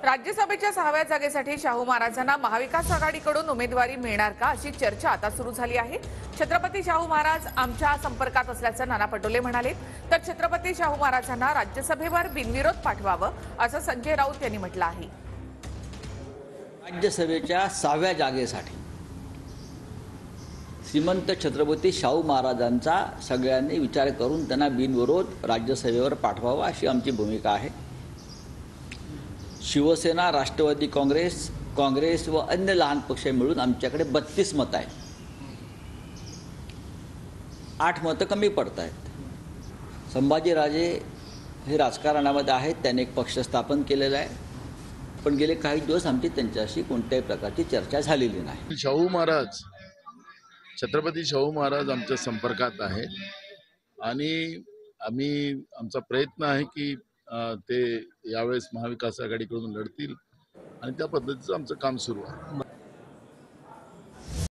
राज्यसभेच्या 6व्या जागेसाठी शाहू महाराजांना महाविकास आघाडीकडून उमेदवारी मिळणार का अशी चर्चा आता सुरू झाली आहे। छत्रपती शाहू महाराज आमच्या संपर्कात असल्याचं नाना पटोले म्हणाले, तर छत्रपती शाहू महाराजांना राज्यसभेवर बिनविरोध पाठवावं असं संजय राऊत यांनी म्हटलं आहे। राज्यसभेच्या 6व्या जागेसाठी श्रीमंत छत्रपती शाहू महाराजांचा सगळ्यांनी विचार करून त्यांना बिनविरोध राज्यसभेवर पाठवावा अशी आमची भूमिका आहे। शिवसेना, राष्ट्रवादी काँग्रेस व अन्य लहान पक्ष मिळून आमच्याकडे 32 मतं आहेत। 8 मतं कमी पडत आहेत। संभाजीराजे हे राजकारणामध्ये आहेत, त्यांनी एक पक्ष स्थापन केलेला आहे, पण गेले काही दिवस आमची त्यांच्याशी कोणत्याही प्रकारची चर्चा झालेली नाही। छत्रपती शाहू महाराज आमच्या संपर्कात आहेत आणि आमचा प्रयत्न आहे की ते यावेळेस महाविकास आघाडीकडून लढतील आणि त्या पद्धतीचं आमचं काम सुरू आहे।